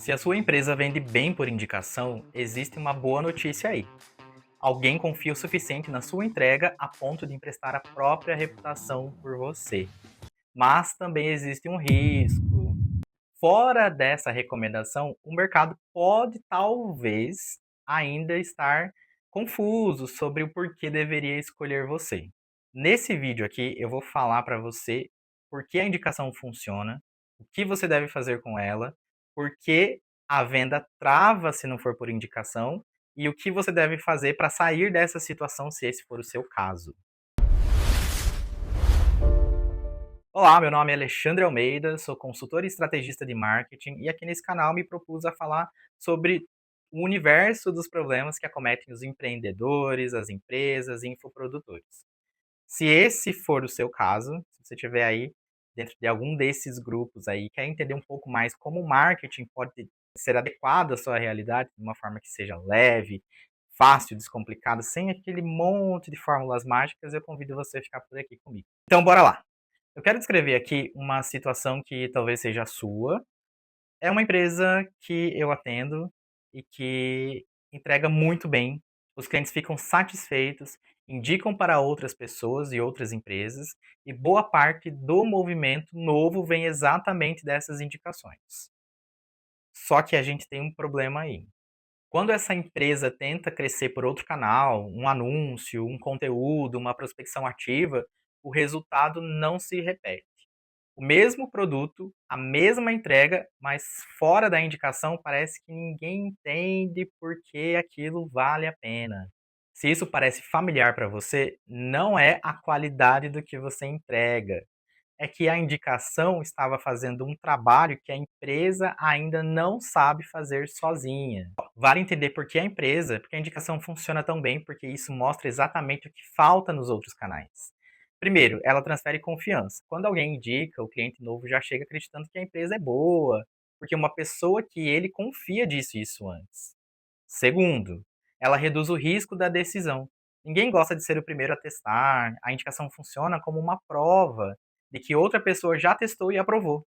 Se a sua empresa vende bem por indicação, existe uma boa notícia aí. Alguém confia o suficiente na sua entrega a ponto de emprestar a própria reputação por você. Mas também existe um risco. Fora dessa recomendação, o mercado pode talvez ainda estar confuso sobre o porquê deveria escolher você. Nesse vídeo aqui, eu vou falar para você por que a indicação funciona, o que você deve fazer com ela, por que a venda trava se não for por indicação e o que você deve fazer para sair dessa situação se esse for o seu caso. Olá, meu nome é Alexandre Almeida, sou consultor e estrategista de marketing e aqui nesse canal me propus a falar sobre o universo dos problemas que acometem os empreendedores, as empresas e infoprodutores. Se esse for o seu caso, se você estiver aí dentro de algum desses grupos aí, quer entender um pouco mais como o marketing pode ser adequado à sua realidade de uma forma que seja leve, fácil, descomplicada, sem aquele monte de fórmulas mágicas, eu convido você a ficar por aqui comigo. Então, bora lá! Eu quero descrever aqui uma situação que talvez seja a sua. É uma empresa que eu atendo e que entrega muito bem. Os clientes ficam satisfeitos, indicam para outras pessoas e outras empresas, e boa parte do movimento novo vem exatamente dessas indicações. Só que a gente tem um problema aí. Quando essa empresa tenta crescer por outro canal, um anúncio, um conteúdo, uma prospecção ativa, o resultado não se repete. O mesmo produto, a mesma entrega, mas fora da indicação parece que ninguém entende por que aquilo vale a pena. Se isso parece familiar para você, não é a qualidade do que você entrega. É que a indicação estava fazendo um trabalho que a empresa ainda não sabe fazer sozinha. Vale entender por que a empresa, porque a indicação funciona tão bem, porque isso mostra exatamente o que falta nos outros canais. Primeiro, ela transfere confiança. Quando alguém indica, o cliente novo já chega acreditando que a empresa é boa, porque uma pessoa que ele confia disse isso antes. Segundo, ela reduz o risco da decisão. Ninguém gosta de ser o primeiro a testar, a indicação funciona como uma prova de que outra pessoa já testou e aprovou.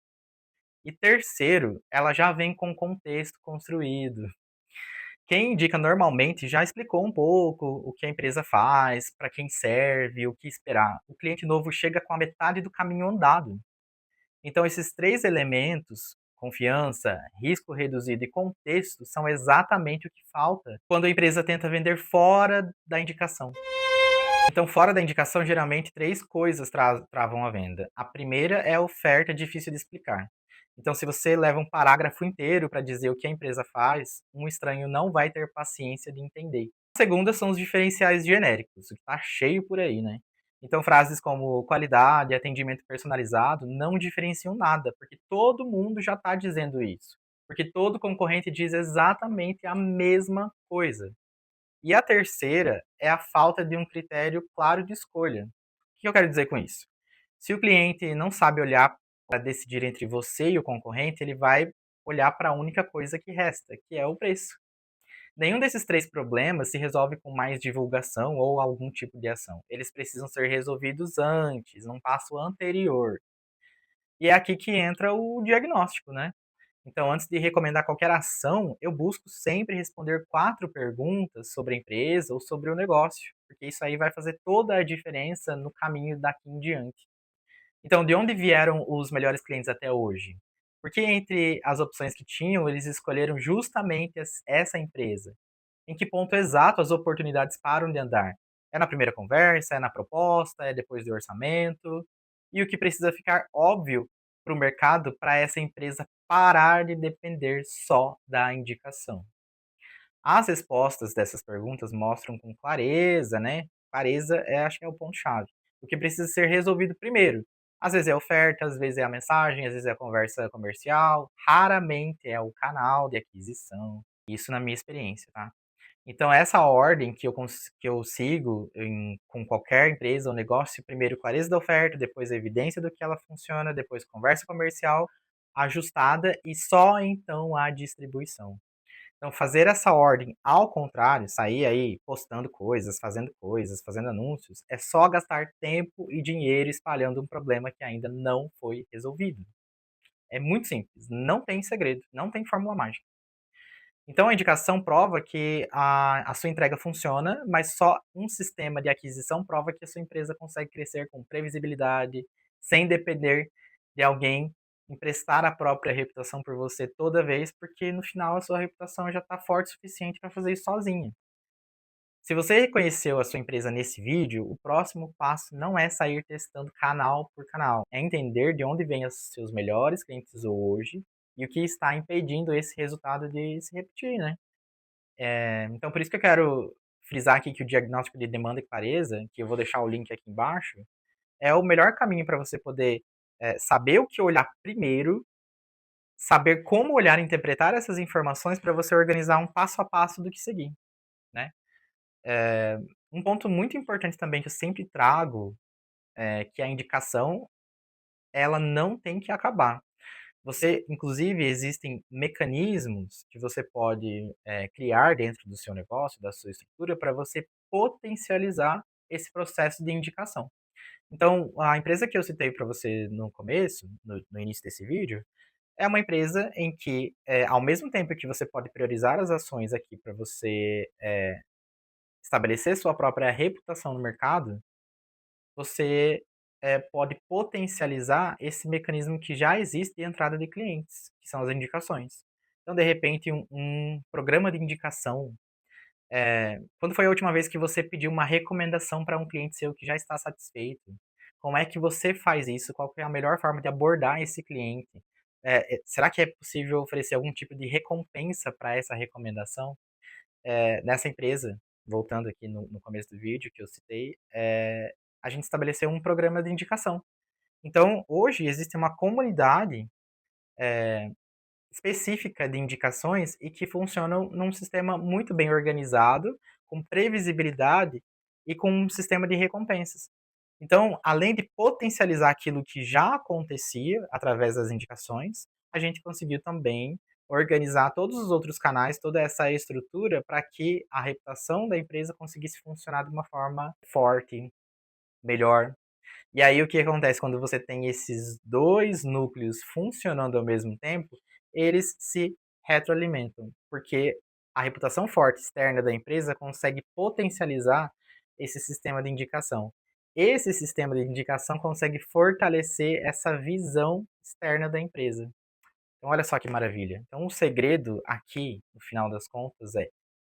E terceiro, ela já vem com contexto construído. Quem indica normalmente já explicou um pouco o que a empresa faz, para quem serve, o que esperar. O cliente novo chega com a metade do caminho andado. Então, esses três elementos, confiança, risco reduzido e contexto, são exatamente o que falta quando a empresa tenta vender fora da indicação. Então, fora da indicação, geralmente três coisas travam a venda. A primeira é a oferta difícil de explicar. Então, se você leva um parágrafo inteiro para dizer o que a empresa faz, um estranho não vai ter paciência de entender. A segunda são os diferenciais genéricos, o que está cheio por aí, né? Então, frases como qualidade, atendimento personalizado não diferenciam nada, porque todo mundo já está dizendo isso. Porque todo concorrente diz exatamente a mesma coisa. E a terceira é a falta de um critério claro de escolha. O que eu quero dizer com isso? Se o cliente não sabe olhar para decidir entre você e o concorrente, ele vai olhar para a única coisa que resta, que é o preço. Nenhum desses três problemas se resolve com mais divulgação ou algum tipo de ação. Eles precisam ser resolvidos antes, num passo anterior. E é aqui que entra o diagnóstico, né? Então, antes de recomendar qualquer ação, eu busco sempre responder 4 perguntas sobre a empresa ou sobre o negócio, porque isso aí vai fazer toda a diferença no caminho daqui em diante. Então, de onde vieram os melhores clientes até hoje? Porque entre as opções que tinham, eles escolheram justamente essa empresa. Em que ponto exato as oportunidades param de andar? É na primeira conversa, é na proposta, é depois do orçamento? E o que precisa ficar óbvio para o mercado para essa empresa parar de depender só da indicação? As respostas dessas perguntas mostram com clareza, né? Clareza acho que é o ponto-chave. O que precisa ser resolvido primeiro. Às vezes é a oferta, às vezes é a mensagem, às vezes é a conversa comercial, raramente é o canal de aquisição. Isso na minha experiência, tá? Então, essa ordem que eu sigo com qualquer empresa ou negócio, primeiro clareza da oferta, depois evidência do que ela funciona, depois conversa comercial ajustada e só então a distribuição. Então, fazer essa ordem ao contrário, sair aí postando coisas, fazendo anúncios, é só gastar tempo e dinheiro espalhando um problema que ainda não foi resolvido. É muito simples, não tem segredo, não tem fórmula mágica. Então a indicação prova que a sua entrega funciona, mas só um sistema de aquisição prova que a sua empresa consegue crescer com previsibilidade, sem depender de alguém emprestar a própria reputação por você toda vez, porque no final a sua reputação já está forte o suficiente para fazer isso sozinha. Se você reconheceu a sua empresa nesse vídeo, o próximo passo não é sair testando canal por canal, é entender de onde vêm os seus melhores clientes hoje e o que está impedindo esse resultado de se repetir, né? Então, por isso que eu quero frisar aqui que o diagnóstico de demanda e clareza, que eu vou deixar o link aqui embaixo, é o melhor caminho para você poder saber o que olhar primeiro, saber como olhar e interpretar essas informações para você organizar um passo a passo do que seguir, né? Um ponto muito importante também que eu sempre trago é que a indicação ela não tem que acabar. Você, inclusive, existem mecanismos que você pode criar dentro do seu negócio, da sua estrutura, para você potencializar esse processo de indicação. Então, a empresa que eu citei para você no começo, no início desse vídeo, é uma empresa em que, ao mesmo tempo que você pode priorizar as ações aqui para você estabelecer sua própria reputação no mercado, você pode potencializar esse mecanismo que já existe de entrada de clientes, que são as indicações. Então, de repente, um programa de indicação. Quando foi a última vez que você pediu uma recomendação para um cliente seu que já está satisfeito? Como é que você faz isso? Qual que é a melhor forma de abordar esse cliente? Será que é possível oferecer algum tipo de recompensa para essa recomendação? Nessa empresa, voltando aqui no começo do vídeo que eu citei, a gente estabeleceu um programa de indicação. Então, hoje existe uma comunidade específica de indicações e que funcionam num sistema muito bem organizado, com previsibilidade e com um sistema de recompensas. Então, além de potencializar aquilo que já acontecia através das indicações, a gente conseguiu também organizar todos os outros canais, toda essa estrutura para que a reputação da empresa conseguisse funcionar de uma forma forte, melhor. E aí o que acontece quando você tem esses dois núcleos funcionando ao mesmo tempo, eles se retroalimentam, porque a reputação forte externa da empresa consegue potencializar esse sistema de indicação. Esse sistema de indicação consegue fortalecer essa visão externa da empresa. Então, olha só que maravilha. Então, o segredo aqui, no final das contas, é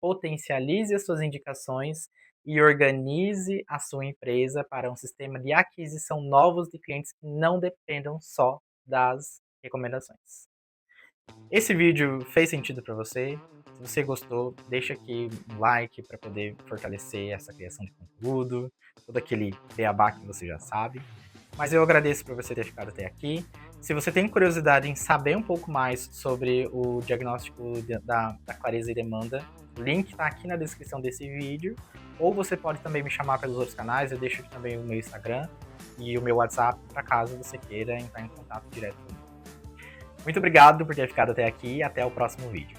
potencialize as suas indicações e organize a sua empresa para um sistema de aquisição novos de clientes que não dependam só das recomendações. Esse vídeo fez sentido para você? Se você gostou, deixa aqui um like para poder fortalecer essa criação de conteúdo, todo aquele beabá que você já sabe. Mas eu agradeço por você ter ficado até aqui. Se você tem curiosidade em saber um pouco mais sobre o diagnóstico da clareza e demanda, o link está aqui na descrição desse vídeo. Ou você pode também me chamar pelos outros canais, eu deixo aqui também o meu Instagram e o meu WhatsApp, para caso você queira entrar em contato direto comigo. Muito obrigado por ter ficado até aqui e até o próximo vídeo.